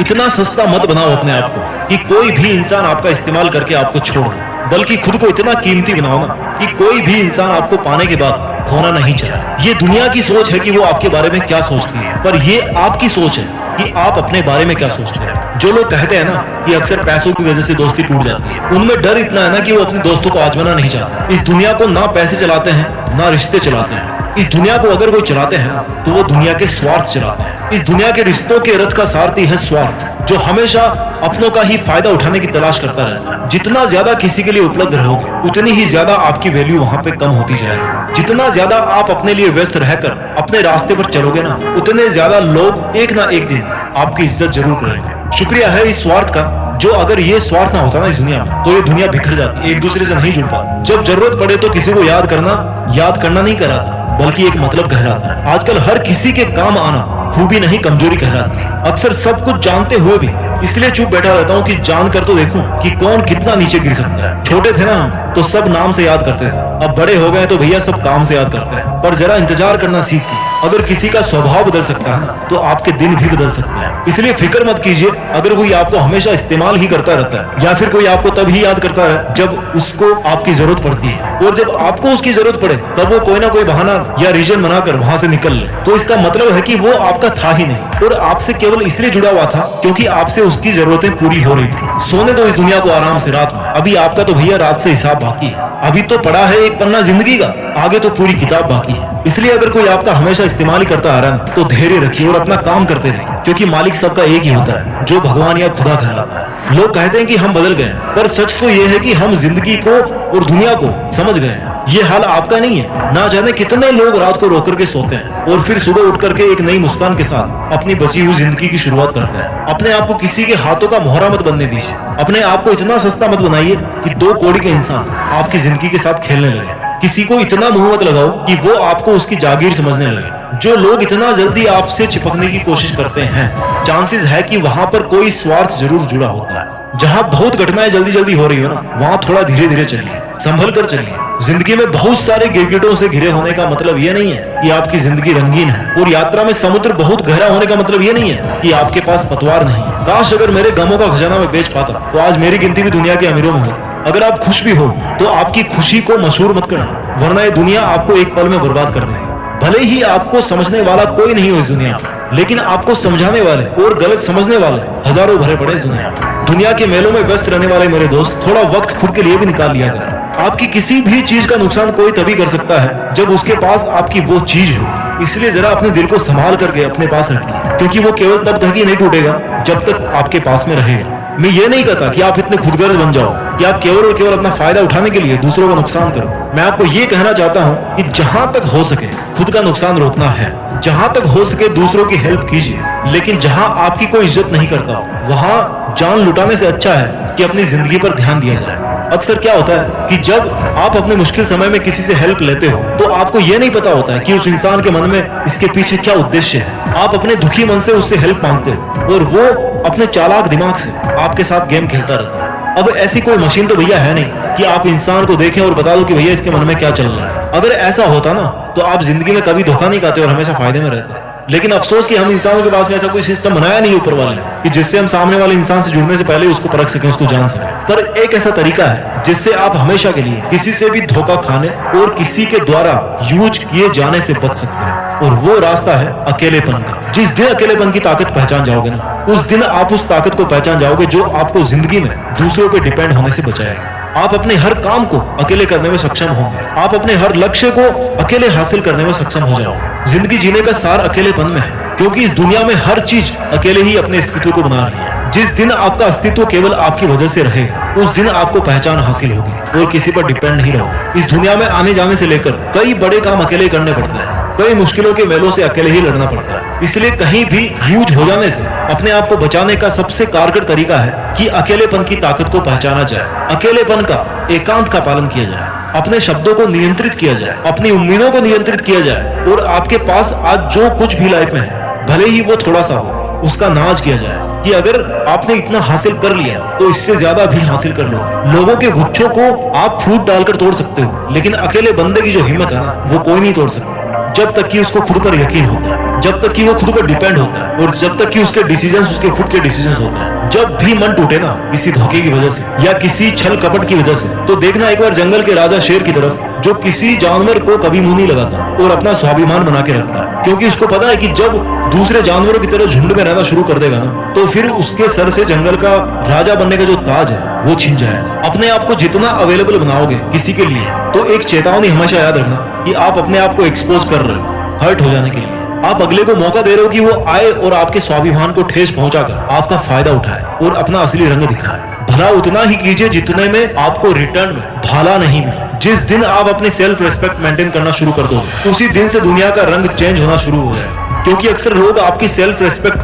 इतना सस्ता मत बनाओ अपने आप को कि कोई भी इंसान आपका इस्तेमाल करके आपको छोड़ दे, बल्कि खुद को इतना कीमती बनाओ ना कि कोई भी इंसान आपको पाने के बाद खोना नहीं चाहे। ये दुनिया की सोच है कि वो आपके बारे में क्या सोचती है, पर ये आपकी सोच है कि आप अपने बारे में क्या सोचते हैं। जो लोग कहते हैं ना कि अक्सर पैसों की वजह से दोस्ती टूट जाती है, उनमें डर इतना है ना कि वो अपने दोस्तों को आजमाना नहीं चाहते। इस दुनिया को ना पैसे चलाते हैं ना रिश्ते चलाते हैं। इस दुनिया को अगर कोई चलाते हैं तो वो दुनिया के स्वार्थ चलाते हैं। इस दुनिया के रिश्तों के रथ का सारथी है स्वार्थ, जो हमेशा अपनों का ही फायदा उठाने की तलाश करता रहता है। जितना ज्यादा किसी के लिए उपलब्ध रहोगे उतनी ही ज्यादा आपकी वैल्यू वहां पे कम होती जाएगी। जितना ज्यादा आप अपने लिए व्यस्त रहकर अपने रास्ते पर चलोगे ना, उतने ज्यादा लोग एक ना एक दिन आपकी इज्जत जरूर करेंगे। शुक्रिया है इस स्वार्थ का, जो अगर ये स्वार्थ ना होता ना इस दुनिया में, तो ये दुनिया बिखर जाती, एक दूसरे से नहीं जुड़ पाती। जब जरूरत पड़े तो किसी को याद करना नहीं कराता, बल्कि एक मतलब कहलाता है। आजकल हर किसी के काम आना खूबी नहीं कमजोरी कहलाती है। अक्सर सब कुछ जानते हुए भी इसलिए चुप बैठा रहता हूँ कि जान कर तो देखूं कि कौन कितना नीचे गिर सकता है। छोटे थे ना हम तो सब नाम से याद करते थे, अब बड़े हो गए तो भैया सब काम से याद करते हैं। पर जरा इंतजार करना सीखिए, अगर किसी का स्वभाव बदल सकता है ना तो आपके दिन भी बदल सकते हैं। इसलिए फिक्र मत कीजिए अगर कोई आपको हमेशा इस्तेमाल ही करता रहता है, या फिर कोई आपको तब ही याद करता है जब उसको आपकी जरूरत पड़ती है, और जब आपको उसकी जरूरत पड़े तब वो कोई ना कोई बहाना या रीजन बनाकर वहां से निकल ले, तो इसका मतलब है कि वो आपका था ही नहीं और आपसे केवल इसलिए जुड़ा हुआ था क्योंकि आपसे उसकी जरूरतें पूरी हो रही थी। सोने दो इस दुनिया को आराम से रात में, अभी आपका तो भैया रात से हिसाब बाकी है। अभी तो पड़ा है एक पन्ना जिंदगी का, आगे तो पूरी किताब बाकी है। इसलिए अगर कोई आपका हमेशा इस्तेमाल ही करता आ रहा है तो धैर्य रखिए और अपना काम करते रहिए, क्योंकि मालिक सबका एक ही होता है, जो भगवान या खुदा कहलाता है। लोग कहते हैं कि हम बदल गए, पर सच तो ये है कि हम जिंदगी को और दुनिया को समझ गए हैं। ये हाल आपका नहीं है। ना जाने कितने लोग रात को रो करके सोते हैं और फिर सुबह उठ करके एक नई मुस्कान के साथ अपनी बची हुई जिंदगी की शुरुआत करते हैं। अपने आप को किसी के हाथों का मोहरा मत बनने दीजिए। अपने आप को इतना सस्ता मत बनाइए कि 2 कौड़ी के इंसान आपकी जिंदगी के साथ खेलने लगे। किसी को इतना मुंह मत लगाओ कि वो आपको उसकी जागीर समझने लगे। जो लोग इतना जल्दी आपसे चिपकने की कोशिश करते हैं, चांसेस है कि वहां पर कोई स्वार्थ जरूर जुड़ा होता है। जहां बहुत घटनाएं जल्दी जल्दी हो रही हो ना, वहां थोड़ा धीरे धीरे चलिए, संभल कर चलिए। जिंदगी में बहुत सारे गिरगिटों से घिरे होने का मतलब ये नहीं है कि आपकी जिंदगी रंगीन है, और यात्रा में समुद्र बहुत गहरा होने का मतलब ये नहीं है कि आपके पास पतवार नहीं है। काश अगर मेरे गमों का खजाना मैं बेच पाता तो आज मेरी गिनती भी दुनिया के अमीरों में होती। अगर आप खुश भी हो तो आपकी खुशी को मशहूर मत करना, वरना ये दुनिया आपको एक पल में बर्बाद कर देगी। भले ही आपको समझने वाला कोई नहीं हो इस दुनिया में, लेकिन आपको समझाने वाले और गलत समझने वाले हजारों भरे पड़े इस दुनिया में। दुनिया के मेलों में व्यस्त रहने वाले मेरे दोस्त, थोड़ा वक्त खुद के लिए भी निकाल लिया करें। आपकी किसी भी चीज का नुकसान कोई तभी कर सकता है जब उसके पास आपकी वो चीज हो। इसलिए जरा अपने दिल को संभाल करके अपने पास रखिए, क्योंकि वो केवल तब तक ही नहीं टूटेगा जब तक आपके पास में रहेगा। मैं ये नहीं कहता कि आप इतने खुदगर्ज बन जाओ कि आप केवल और केवल अपना फायदा उठाने के लिए दूसरों का नुकसान करो। मैं आपको ये कहना चाहता हूँ कि जहां तक हो सके खुद का नुकसान रोकना है, जहां तक हो सके दूसरों की हेल्प कीजिए, लेकिन जहां आपकी कोई इज्जत नहीं करता वहां जान लुटाने से अच्छा है कि अपनी जिंदगी पर ध्यान दिया जाए। अक्सर क्या होता है कि जब आप अपने मुश्किल समय में किसी से हेल्प लेते हो तो आपको यह नहीं पता होता है कि उस इंसान के मन में इसके पीछे क्या उद्देश्य है। आप अपने दुखी मन से उससे हेल्प मांगते हो और वो अपने चालाक दिमाग से आपके साथ गेम खेलता रहता है। अब ऐसी कोई मशीन तो भैया है नहीं कि आप इंसान को देखें और बता दो कि भैया इसके मन में क्या चल रहा है। अगर ऐसा होता ना तो आप जिंदगी में कभी धोखा नहीं खाते और हमेशा फायदे में रहते हैं। लेकिन अफसोस कि हम इंसानों के पास में ऐसा कोई सिस्टम बनाया नहीं ऊपर वाले ने कि जिससे हम सामने वाले इंसान से जुड़ने से पहले उसको परख सकें, उसको जान सकें। पर एक ऐसा तरीका है जिससे आप हमेशा के लिए किसी से भी धोखा खाने और किसी के द्वारा यूज किए जाने से बच सकते हैं, और वो रास्ता है अकेलेपन का। जिस दिन अकेलेपन की ताकत पहचान जाओगे ना, उस दिन आप उस ताकत को पहचान जाओगे जो आपको जिंदगी में दूसरों पे डिपेंड होने से बचाएगा। आप अपने हर काम को अकेले करने में सक्षम होंगे। आप अपने हर लक्ष्य को अकेले हासिल करने में सक्षम हो जाओगे। जिंदगी जीने का सार अकेलेपन में है, क्योंकि इस दुनिया में हर चीज अकेले ही अपने अस्तित्व को बना रही है। जिस दिन आपका अस्तित्व केवल आपकी वजह से रहेगा, उस दिन आपको पहचान हासिल होगी और किसी पर डिपेंड नहीं रहोगे। इस दुनिया में आने जाने से लेकर कई बड़े काम अकेले करने पड़ते हैं, कई मुश्किलों के मेलों से अकेले ही लड़ना पड़ता है। इसलिए कहीं भी यूज हो जाने से अपने आप को बचाने का सबसे कारगर तरीका है कि अकेलेपन की ताकत को पहचाना जाए, अकेलेपन का एकांत का पालन किया जाए, अपने शब्दों को नियंत्रित किया जाए, अपनी उम्मीदों को नियंत्रित किया जाए, और आपके पास आज जो कुछ भी लाइफ में है भले ही वो थोड़ा सा हो, उसका नाज किया जाए कि अगर आपने इतना हासिल कर लिया तो इससे ज्यादा भी हासिल कर लो। लोगों के गुच्छों को आप फूट डालकर तोड़ सकते हो, लेकिन अकेले बंदे की जो हिम्मत है ना, वो कोई नहीं तोड़ सकता जब तक कि उसको खुद पर यकीन होता है। जब तक कि वो खुद पर डिपेंड होता है और जब तक कि उसके डिसीजंस उसके खुद के डिसीजंस होते हैं। जब भी मन टूटे ना किसी धोखे की वजह से या किसी छल कपट की वजह से, तो देखना एक बार जंगल के राजा शेर की तरफ, जो किसी जानवर को कभी मुंह नहीं लगाता और अपना स्वाभिमान बना के रखता है, क्योंकि उसको पता है कि जब दूसरे जानवरों की तरह झुंड में रहना शुरू कर देगा ना, तो फिर उसके सर से जंगल का राजा बनने का जो ताज है वो छिन जाएगा। अपने आप को जितना अवेलेबल बनाओगे किसी के लिए, तो एक चेतावनी हमेशा याद रखना कि आप अपने आप को एक्सपोज कर रहे हो हर्ट हो जाने के लिए। आप अगले को मौका दे रहे हो कि वो आए और आपके स्वाभिमान को ठेस पहुंचाकर आपका फायदा उठाए और अपना असली रंग दिखाए। भला उतना ही कीजिए जितने में आपको रिटर्न में भाला नहीं मिले। जिस दिन आप अपनी सेल्फ रेस्पेक्ट मेंटेन करना शुरू कर दो, उसी दिन से दुनिया का रंग चेंज होना शुरू हो जाएगा। क्योंकि अक्सर लोग आपकी सेल्फ रेस्पेक्ट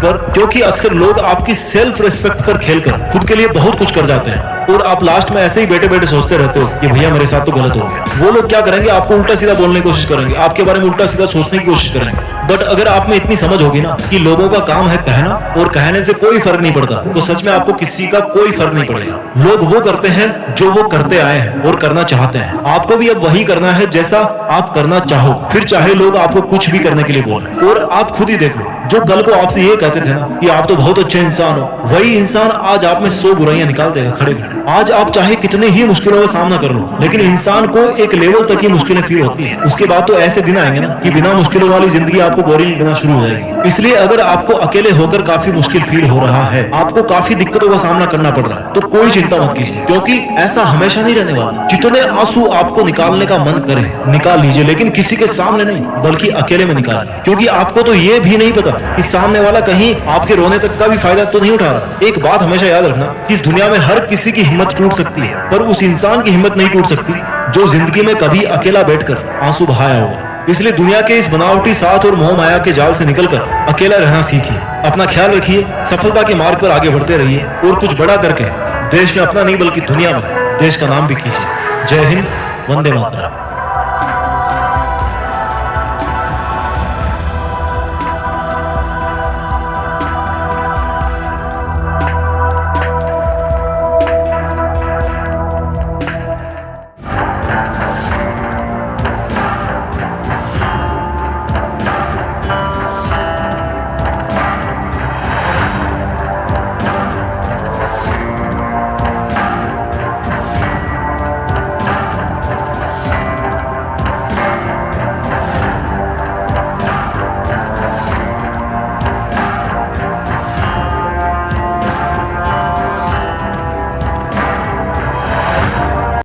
पर खेलकर खुद के लिए बहुत कुछ कर जाते हैं और आप लास्ट में ऐसे ही बैठे बैठे सोचते रहते हो कि भैया मेरे साथ तो गलत हो गया। वो लोग क्या करेंगे, आपको उल्टा सीधा बोलने की कोशिश करेंगे, आपके बारे में उल्टा सीधा सोचने की कोशिश करेंगे। बट अगर आप में इतनी समझ होगी ना कि लोगों का काम है कहना और कहने से कोई फर्क नहीं पड़ता, तो सच में आपको किसी का कोई फर्क नहीं पड़ेगा। लोग वो करते हैं जो वो करते आए हैं और करना चाहते हैं। आपको भी अब वही करना है जैसा आप करना चाहो, फिर चाहे लोग आपको कुछ भी करने के लिए बोले। और आप खुद ही देख लो, जो कल को आपसे ये कहते थे ना कि आप तो बहुत अच्छे इंसान हो, वही इंसान आज आप में 100 बुराइयां निकाल देगा खड़े खड़े। आज आप चाहे कितने ही मुश्किलों का सामना कर लो, लेकिन इंसान को एक लेवल तक ही मुश्किलें फील होती है। उसके बाद तो ऐसे दिन आएंगे ना कि बिना मुश्किलों वाली जिंदगी आपको बोरिंग लगना शुरू हो जाएगी। इसलिए अगर आपको अकेले होकर काफी मुश्किल फील हो रहा है, आपको काफी दिक्कतों का सामना करना पड़ रहा है, तो कोई चिंता मत कीजिए, क्योंकि ऐसा हमेशा नहीं रहने वाला। जितने आंसू आपको निकालने का मन करे निकाल लीजिए, लेकिन किसी के सामने नहीं, बल्कि अकेले में निकालिए। क्योंकि आपको तो ये भी नहीं पता कि सामने वाला कहीं आपके रोने तक का भी फायदा तो नहीं उठा रहा। एक बात हमेशा याद रखना कि इस दुनिया में हर किसी की हिम्मत टूट सकती है, पर उस इंसान की हिम्मत नहीं टूट सकती जो जिंदगी में कभी अकेला बैठकर आंसू बहाया होगा। इसलिए दुनिया के इस बनावटी साथ और मोह माया के जाल से निकलकर अकेला रहना सीखिए। अपना ख्याल रखिए, सफलता के मार्ग पर आगे बढ़ते रहिए और कुछ बड़ा करके देश में अपना नहीं बल्कि दुनिया में देश का नाम भी कीजिए। जय हिंद, वंदे मातरम।